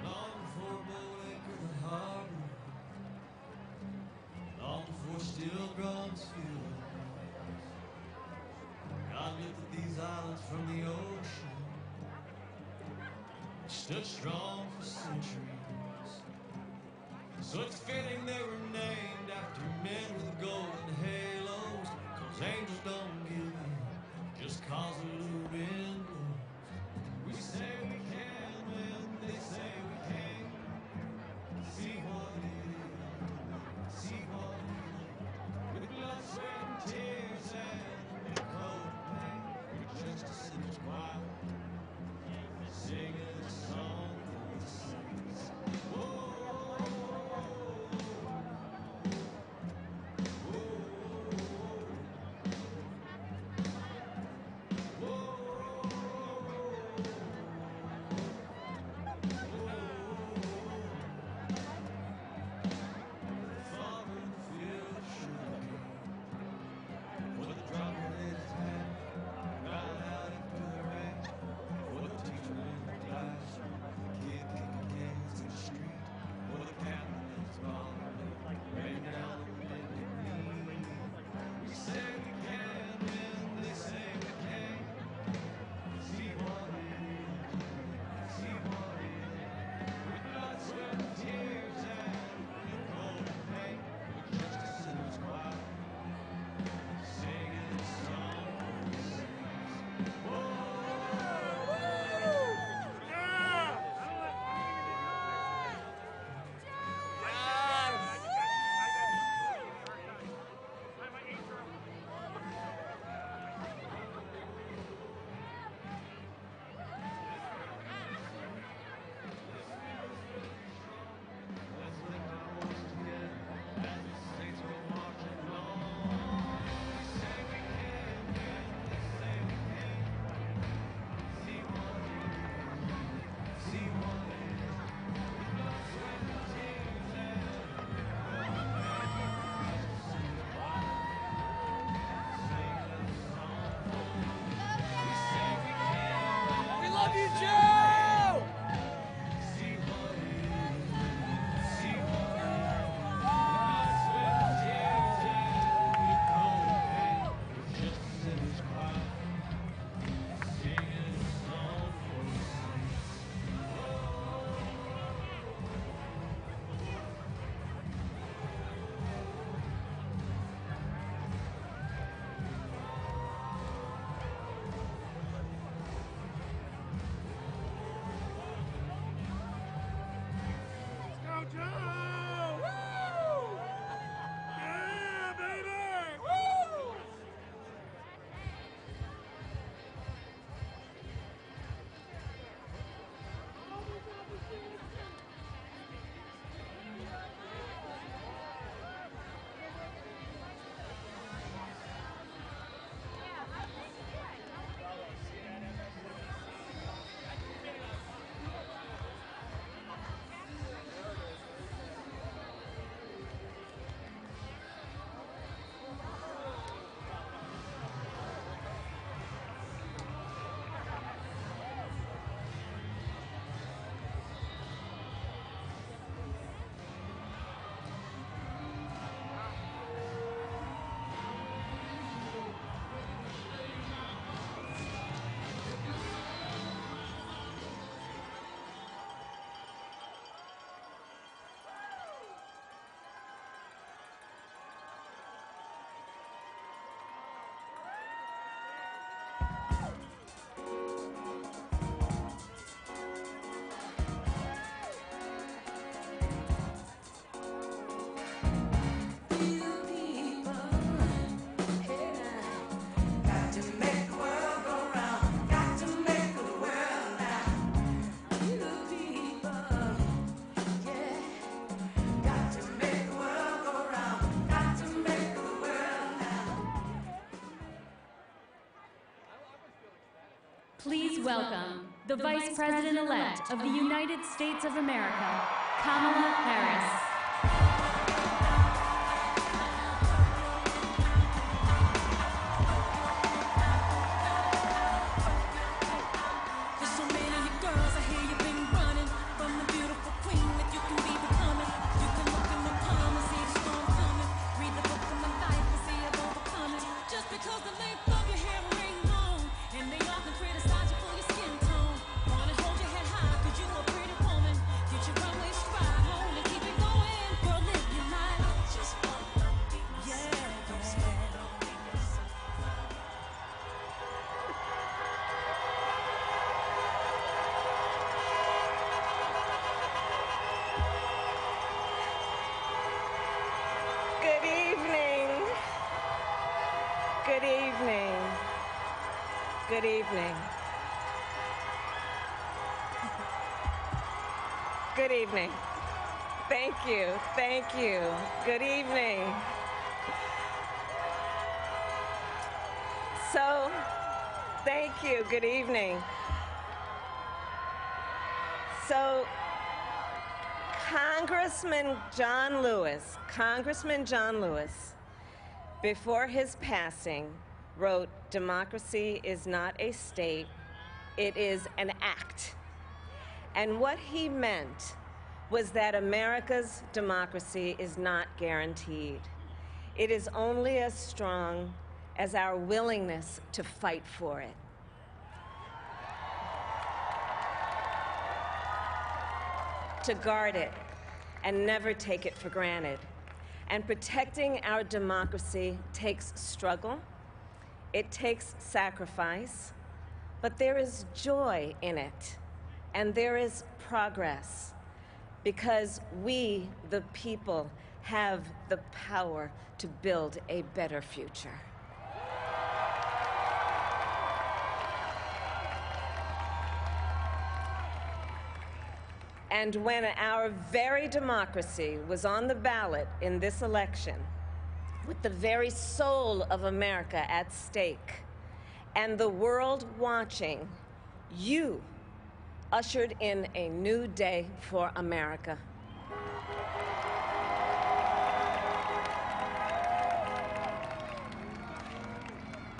Long before Bullacre the harbor, long before steel drums fill, God lifted these islands from the ocean, stood strong for centuries. So it's fitting they were named after men with golden halos, 'cause angels don't give in just 'cause a little wind blows. We say we can when they say we can't. See what it is, see what it is. With blood, sweat, and tears and a new coat of paint, we're just a sinner's choir, singing a song for the saints. Whoa, whoa, whoa, whoa. Please welcome the Vice President-elect of the United States of America, Kamala Harris. Good evening. Good evening. Good evening. Thank you. Thank you. Good evening. So, thank you. Good evening. So, Congressman John Lewis, before his passing, wrote, "Democracy is not a state, it is an act." And what he meant was that America's democracy is not guaranteed. It is only as strong as our willingness to fight for it. To guard it and never take it for granted. And protecting our democracy takes struggle, it takes sacrifice, but there is joy in it, and there is progress, because we, the people, have the power to build a better future. And when our very democracy was on the ballot in this election, with the very soul of America at stake, and the world watching, you ushered in a new day for America.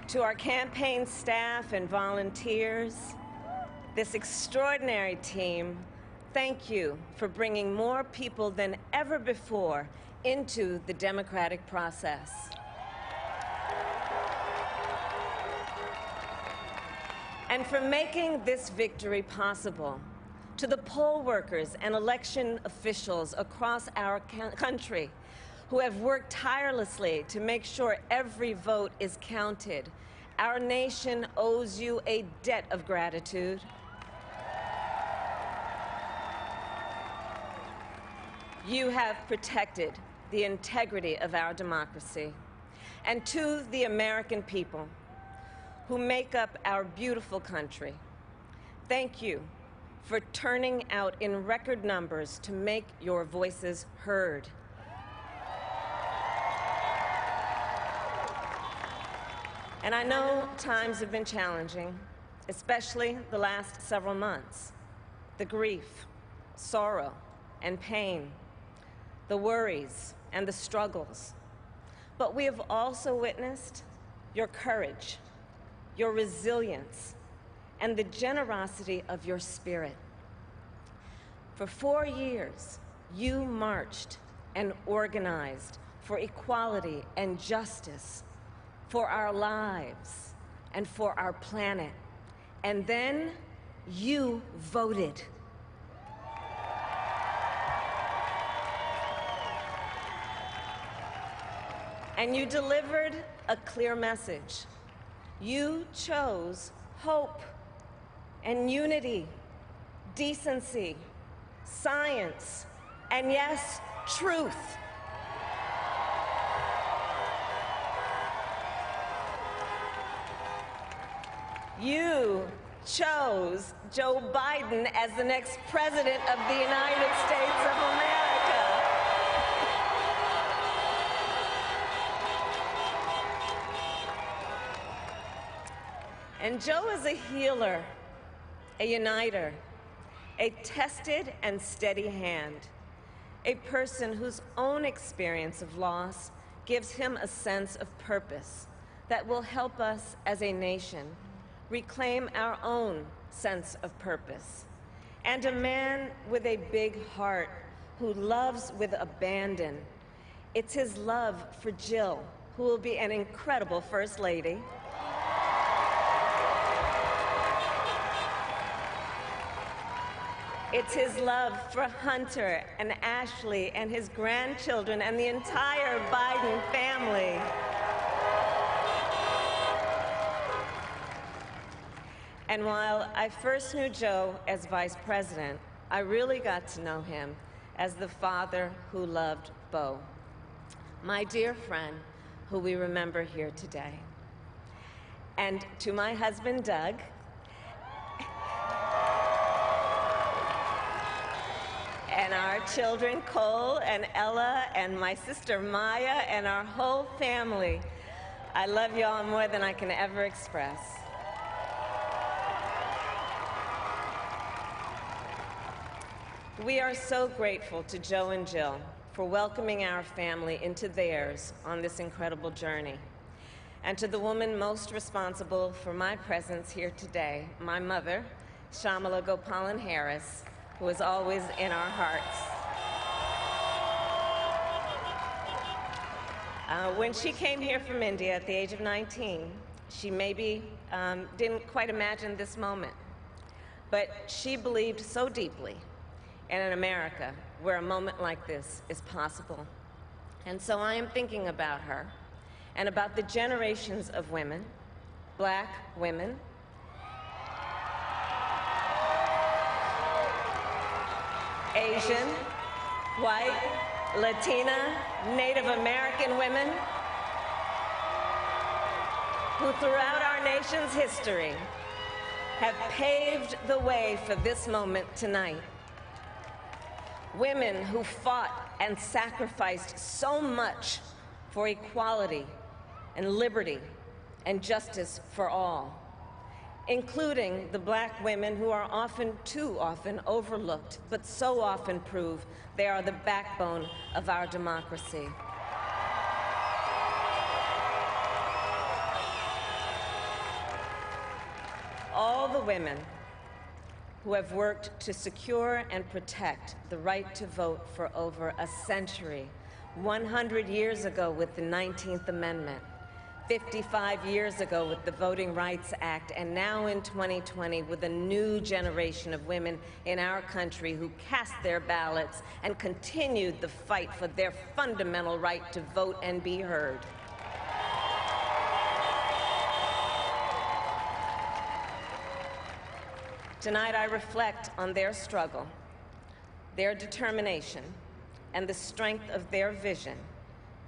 To our campaign staff and volunteers, this extraordinary team, thank you for bringing more people than ever before into the democratic process. And for making this victory possible. To the poll workers and election officials across our country who have worked tirelessly to make sure every vote is counted, our nation owes you a debt of gratitude. You have protected the integrity of our democracy. And to the American people who make up our beautiful country, thank you for turning out in record numbers to make your voices heard. And I know times have been challenging, especially the last several months. The grief, sorrow, and pain, the worries and the struggles. But we have also witnessed your courage, your resilience, and the generosity of your spirit. For 4 years, you marched and organized for equality and justice, for our lives and for our planet. And then you voted. And you delivered a clear message. You chose hope and unity, decency, science, and yes, truth. You chose Joe Biden as the next president of the United States of America. And Joe is a healer, a uniter, a tested and steady hand, a person whose own experience of loss gives him a sense of purpose that will help us as a nation reclaim our own sense of purpose. And a man with a big heart who loves with abandon. It's his love for Jill, who will be an incredible First Lady. It's his love for Hunter and Ashley and his grandchildren and the entire Biden family. And while I first knew Joe as vice president, I really got to know him as the father who loved Bo, my dear friend who we remember here today. And to my husband, Doug, and our children, Cole and Ella, and my sister Maya, and our whole family, I love you all more than I can ever express. We are so grateful to Joe and Jill for welcoming our family into theirs on this incredible journey. And to the woman most responsible for my presence here today, my mother, Shamala Gopalan Harris, who is always in our hearts. When she came here from India at the age of 19, she maybe didn't quite imagine this moment, but she believed so deeply in an America where a moment like this is possible. And so I am thinking about her and about the generations of women, Black women, Asian, white, Latina, Native American women who throughout our nation's history have paved the way for this moment tonight. Women who fought and sacrificed so much for equality and liberty and justice for all, including the Black women who are often, too often, overlooked, but so often prove they are the backbone of our democracy. All the women who have worked to secure and protect the right to vote for over a century, 100 years ago with the 19th Amendment, 55 years ago with the Voting Rights Act, and now in 2020 with a new generation of women in our country who cast their ballots and continued the fight for their fundamental right to vote and be heard. Tonight I reflect on their struggle, their determination, and the strength of their vision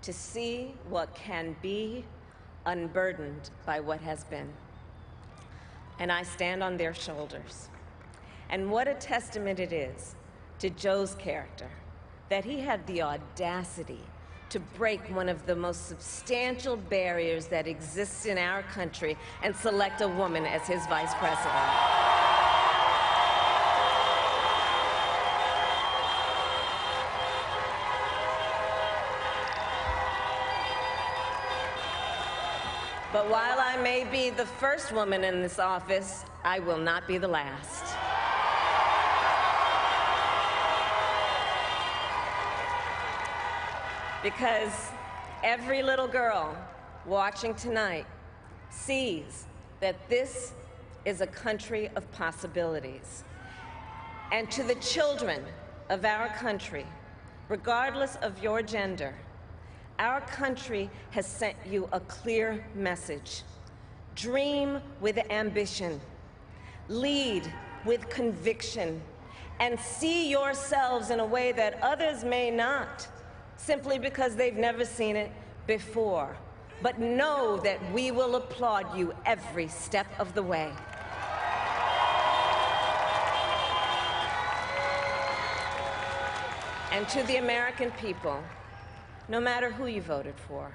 to see what can be unburdened by what has been. And I stand on their shoulders. And what a testament it is to Joe's character that he had the audacity to break one of the most substantial barriers that exists in our country and select a woman as his vice president. But while I may be the first woman in this office, I will not be the last. Because every little girl watching tonight sees that this is a country of possibilities. And to the children of our country, regardless of your gender, our country has sent you a clear message. Dream with ambition, lead with conviction, and see yourselves in a way that others may not, simply because they've never seen it before. But know that we will applaud you every step of the way. And to the American people, no matter who you voted for,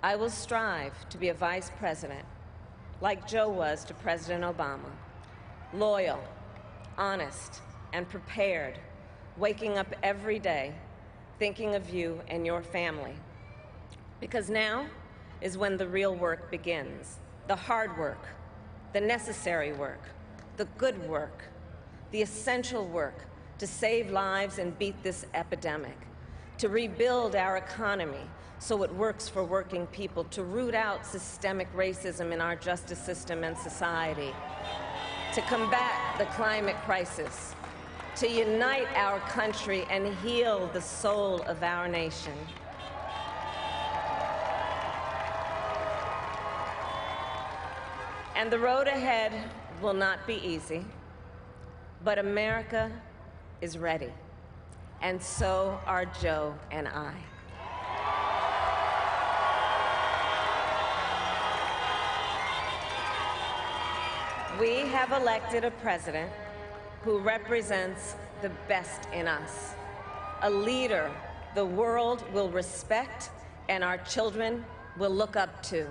I will strive to be a vice president like Joe was to President Obama, loyal, honest, and prepared, waking up every day thinking of you and your family. Because now is when the real work begins, the hard work, the necessary work, the good work, the essential work to save lives and beat this epidemic, to rebuild our economy so it works for working people, to root out systemic racism in our justice system and society, to combat the climate crisis, to unite our country and heal the soul of our nation. And the road ahead will not be easy, but America is ready, and so are Joe and I. We have elected a president who represents the best in us, a leader the world will respect and our children will look up to,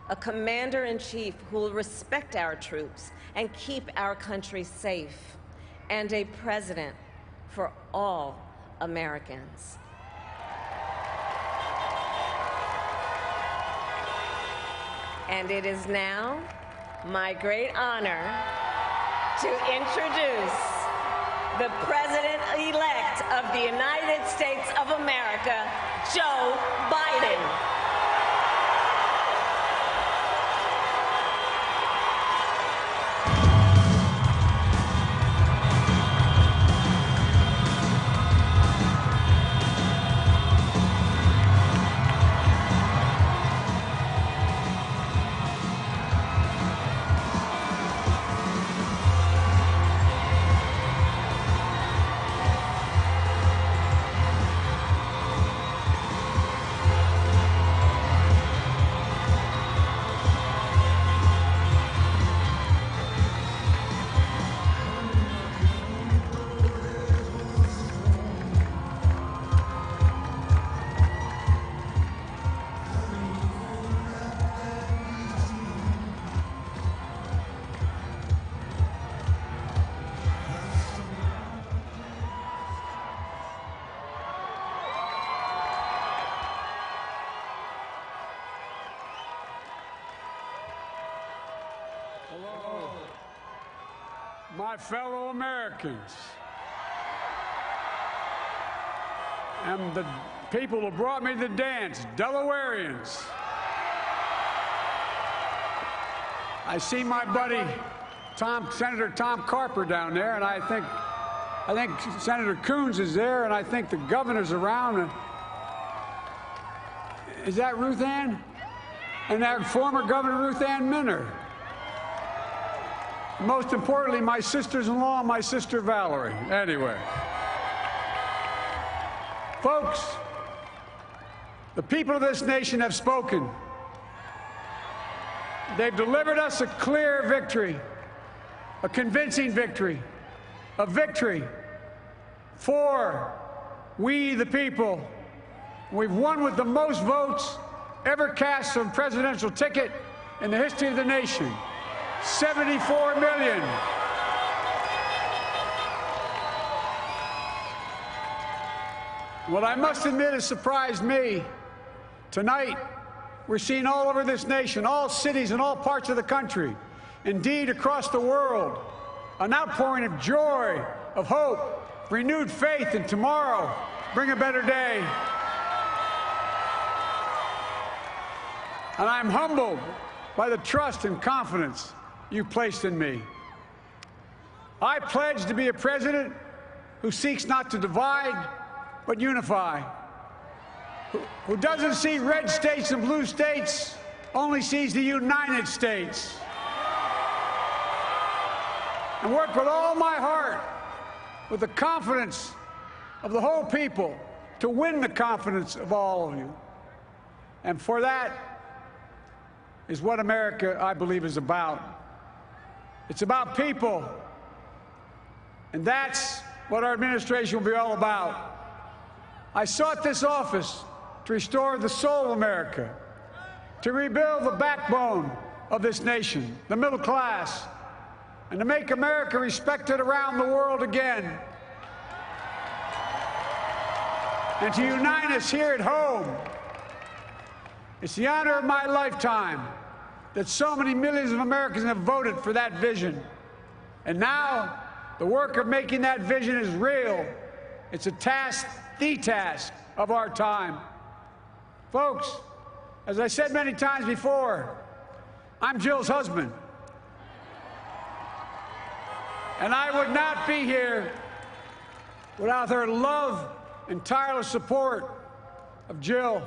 a commander-in-chief who will respect our troops and keep our country safe, and a president for all Americans. And it is now my great honor to introduce the President-elect of the United States of America, Joe Biden. Hello, my fellow Americans, and the people who brought me to the dance, Delawareans. I see my buddy Senator Tom Carper down there, and I think Senator Coons is there, and I think the governor's around. Is that Ruth Ann? And that former Governor Ruth Ann Minner. Most importantly, my sisters-in-law and my sister Valerie. Anyway. Folks, the people of this nation have spoken. They've delivered us a clear victory, a convincing victory, a victory for we the people. We've won with the most votes ever cast on a presidential ticket in the history of the nation. 74 million. What I must admit has surprised me. Tonight, we're seeing all over this nation, all cities and all parts of the country, indeed across the world, an outpouring of joy, of hope, renewed faith in tomorrow, bring a better day. And I'm humbled by the trust and confidence you placed in me. I pledge to be a president who seeks not to divide, but unify, who doesn't see red states and blue states, only sees the United States, and work with all my heart, with the confidence of the whole people, to win the confidence of all of you. And for that is what America, I believe, is about. It's about people, and that's what our administration will be all about. I sought this office to restore the soul of America, to rebuild the backbone of this nation, the middle class, and to make America respected around the world again, and to unite us here at home. It's the honor of my lifetime that so many millions of Americans have voted for that vision. And now, the work of making that vision is real. It's a task, the task of our time. Folks, as I said many times before, I'm Jill's husband. And I would not be here without her love and tireless support of Jill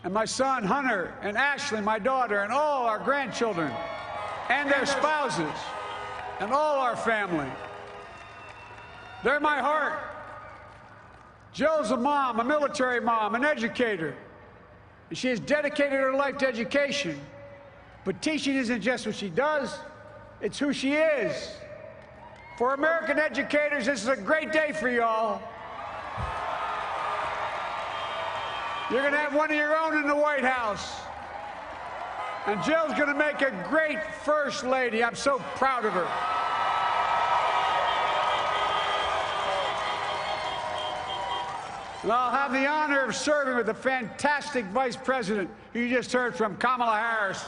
and my son Hunter and Ashley, my daughter, and all our grandchildren and their spouses and all our family. They're my heart. Jill's a mom, a military mom, an educator. And she has dedicated her life to education. But teaching isn't just what she does, it's who she is. For American educators, this is a great day for y'all. You're going to have one of your own in the White House. And Jill's going to make a great First Lady. I'm so proud of her. And I'll have the honor of serving with the fantastic Vice President who you just heard from, Kamala Harris,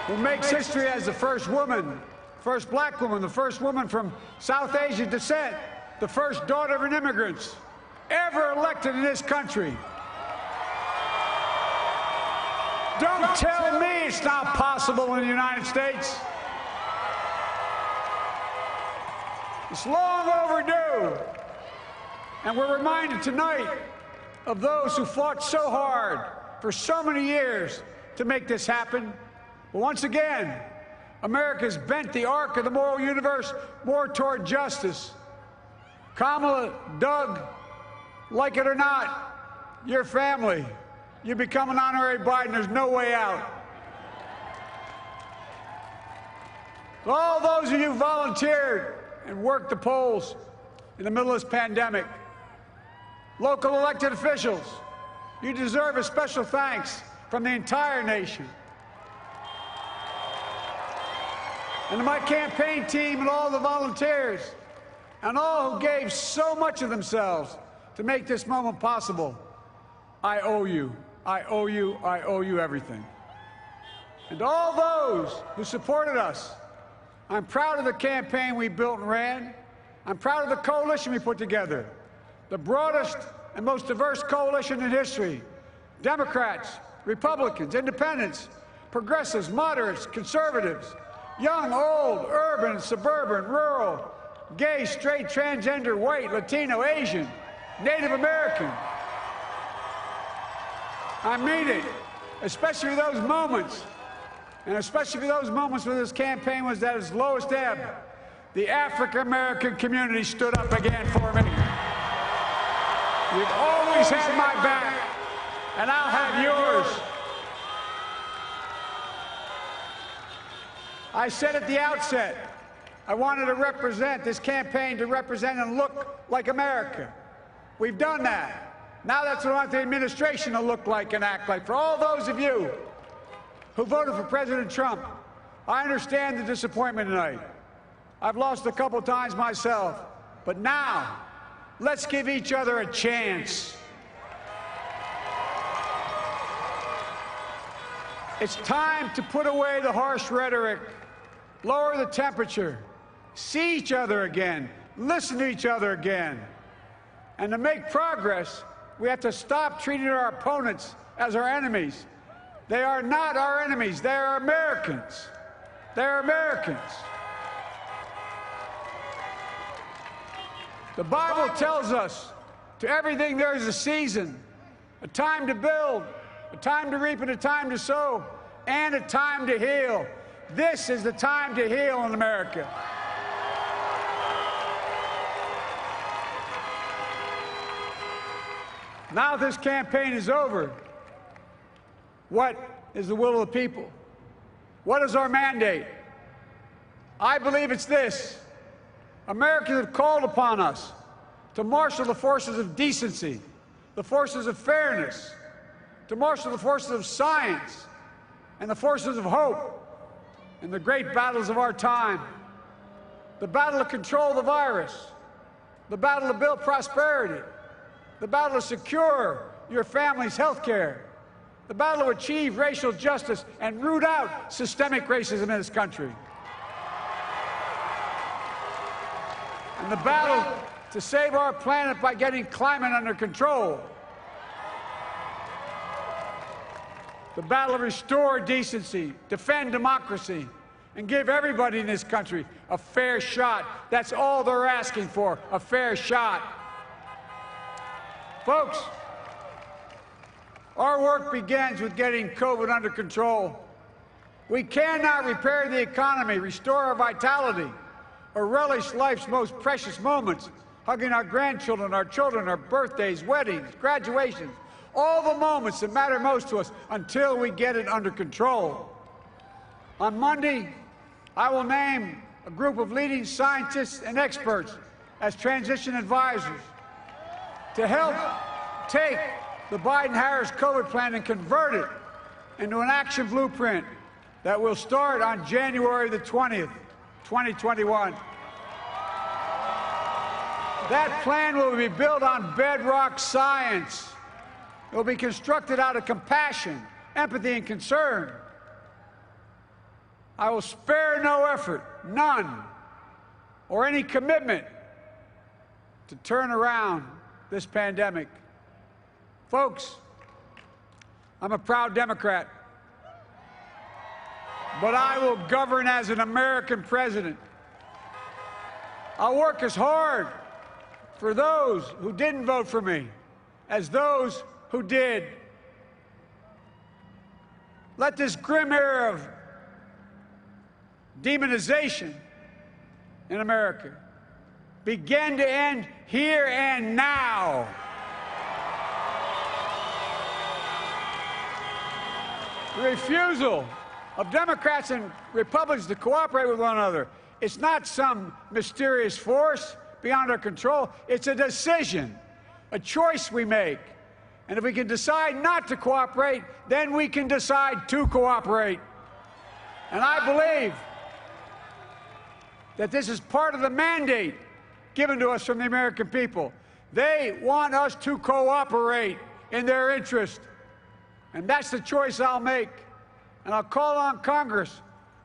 who makes history as the first woman, first black woman, the first woman from South Asian descent, the first daughter of an immigrant ever elected in this country. Don't tell me it's not possible in the United States. It's long overdue. And we're reminded tonight of those who fought so hard for so many years to make this happen. But once again, America's bent the arc of the moral universe more toward justice. Kamala, Doug, like it or not, your family, you become an honorary Biden. There's no way out. All those of you who volunteered and worked the polls in the middle of this pandemic, local elected officials, you deserve a special thanks from the entire nation. And to my campaign team and all the volunteers and all who gave so much of themselves to make this moment possible, I owe you. I owe you. I owe you everything. And to all those who supported us, I'm proud of the campaign we built and ran. I'm proud of the coalition we put together, the broadest and most diverse coalition in history. Democrats, Republicans, independents, progressives, moderates, conservatives, young, old, urban, suburban, rural, gay, straight, transgender, white, Latino, Asian, Native American. I mean it, especially for those moments, and especially for those moments when this campaign was at its lowest ebb. The African-American community stood up again for me. You've always had my back, and I'll have yours. I said at the outset, I wanted to represent this campaign to represent and look like America. We've done that. Now that's what I want the administration to look like and act like. For all those of you who voted for President Trump, I understand the disappointment tonight. I've lost a couple times myself. But now, let's give each other a chance. It's time to put away the harsh rhetoric, lower the temperature, see each other again, listen to each other again. And to make progress, we have to stop treating our opponents as our enemies. They are not our enemies. They are Americans. They're Americans. The Bible tells us, to everything there is a season, a time to build, a time to reap and a time to sow, and a time to heal. This is the time to heal in America. Now this campaign is over. What is the will of the people? What is our mandate? I believe it's this. Americans have called upon us to marshal the forces of decency, the forces of fairness, to marshal the forces of science and the forces of hope in the great battles of our time. The battle to control the virus, the battle to build prosperity, the battle to secure your family's health care, the battle to achieve racial justice and root out systemic racism in this country, and the battle to save our planet by getting climate under control, the battle to restore decency, defend democracy, and give everybody in this country a fair shot. That's all they're asking for, a fair shot. Folks, our work begins with getting COVID under control. We cannot repair the economy, restore our vitality, or relish life's most precious moments, hugging our grandchildren, our children, our birthdays, weddings, graduations, all the moments that matter most to us until we get it under control. On Monday, I will name a group of leading scientists and experts as transition advisors to help take the Biden-Harris COVID plan and convert it into an action blueprint that will start on January the 20th, 2021. That plan will be built on bedrock science. It will be constructed out of compassion, empathy, and concern. I will spare no effort, none, or any commitment to turn around this pandemic. Folks, I'm a proud Democrat, but I will govern as an American president. I'll work as hard for those who didn't vote for me as those who did. Let this grim era of demonization in America begin to end here and now. The refusal of Democrats and Republicans to cooperate with one another, it's not some mysterious force beyond our control. It's a decision, a choice we make. And if we can decide not to cooperate, then we can decide to cooperate. And I believe that this is part of the mandate given to us from the American people. They want us to cooperate in their interest. And that's the choice I'll make. And I'll call on Congress,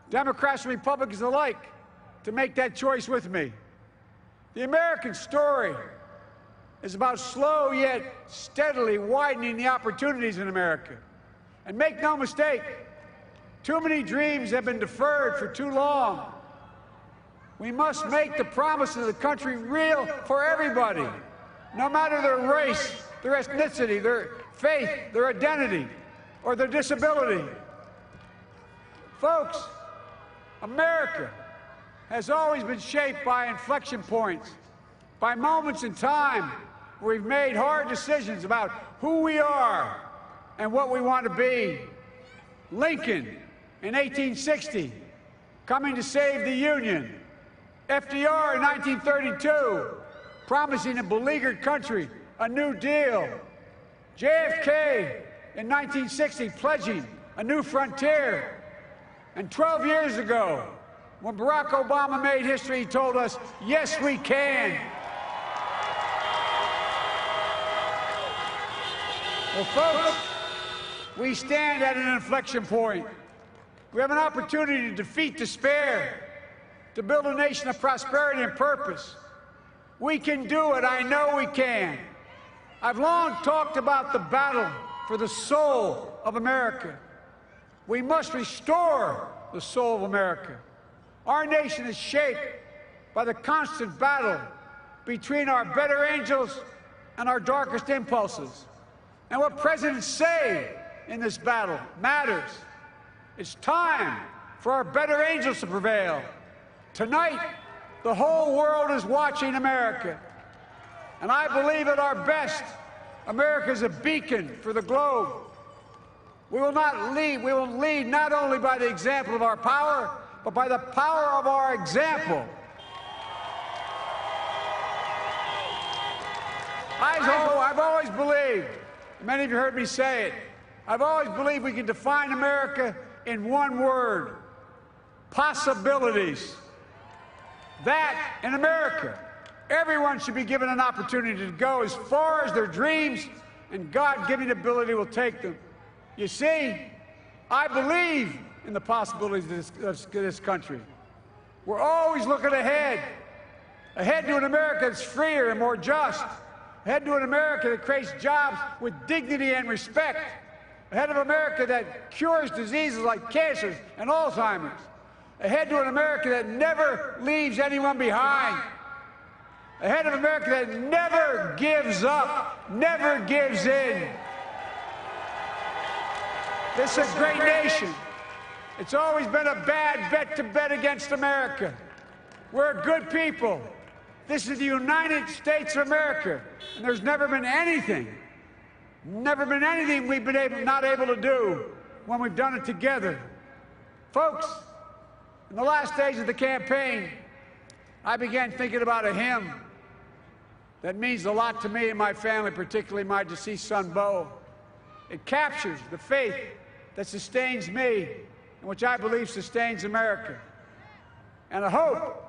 Democrats and Republicans alike, to make that choice with me. The American story is about slow yet steadily widening the opportunities in America. And make no mistake, too many dreams have been deferred for too long. We must make the promises of the country real for everybody, no matter their race, their ethnicity, their faith, their identity, or their disability. Folks, America has always been shaped by inflection points, by moments in time where we've made hard decisions about who we are and what we want to be. Lincoln in 1860, coming to save the Union. FDR in 1932, promising a beleaguered country a new deal. JFK in 1960, pledging a new frontier. And 12 years ago, when Barack Obama made history, he told us, yes, we can. Well, folks, we stand at an inflection point. We have an opportunity to defeat despair, to build a nation of prosperity and purpose. We can do it. I know we can. I've long talked about the battle for the soul of America. We must restore the soul of America. Our nation is shaped by the constant battle between our better angels and our darkest impulses. And what presidents say in this battle matters. It's time for our better angels to prevail. Tonight, the whole world is watching America. And I believe at our best, America is a beacon for the globe. We will lead not only by the example of our power, but by the power of our example. I've always believed, many of you heard me say it, I've always believed we can define America in one word: possibilities. That in America, everyone should be given an opportunity to go as far as their dreams and God-given ability will take them. You see, I believe in the possibilities of this country. We're always looking ahead to an America that's freer and more just, ahead to an America that creates jobs with dignity and respect, ahead of America that cures diseases like cancer and Alzheimer's, ahead to an America that never leaves anyone behind, ahead of America that never gives up, never gives in. This is a great nation. It's always been a bad bet to bet against America. We're good people. This is the United States of America, and there's never been anything we've been not able to do when we've done it together. Folks, in the last days of the campaign, I began thinking about a hymn that means a lot to me and my family, particularly my deceased son, Bo. It captures the faith that sustains me and which I believe sustains America. And I hope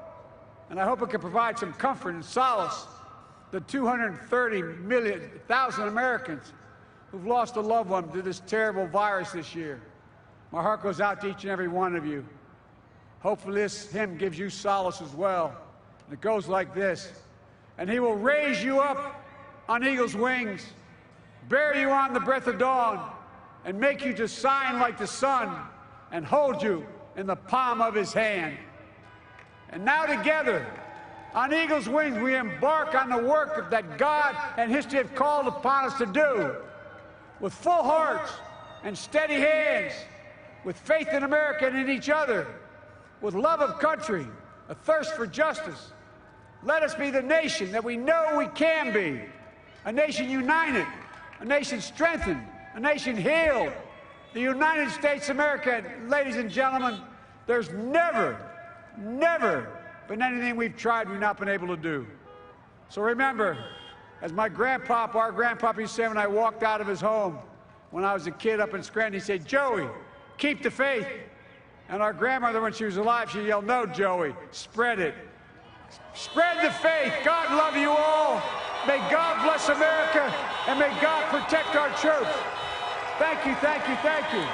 it can provide some comfort and solace to 230,000 Americans who've lost a loved one to this terrible virus this year. My heart goes out to each and every one of you. Hopefully this hymn gives you solace as well. And it goes like this: and he will raise you up on eagle's wings, bear you on the breath of dawn, and make you to shine like the sun, and hold you in the palm of his hand. And now together, on eagle's wings, we embark on the work that God and history have called upon us to do, with full hearts and steady hands, with faith in America and in each other, with love of country, a thirst for justice. Let us be the nation that we know we can be, a nation united, a nation strengthened, a nation healed. The United States of America, ladies and gentlemen, there's never been anything we've tried we've not been able to do. So remember, as our grandpapa used to say when I walked out of his home when I was a kid up in Scranton, he said, "Joey, keep the faith." And our grandmother, when she was alive, she yelled, "No, Joey, spread it." Spread the faith. God love you all. May God bless America, and may God protect our troops. Thank you, thank you, thank you.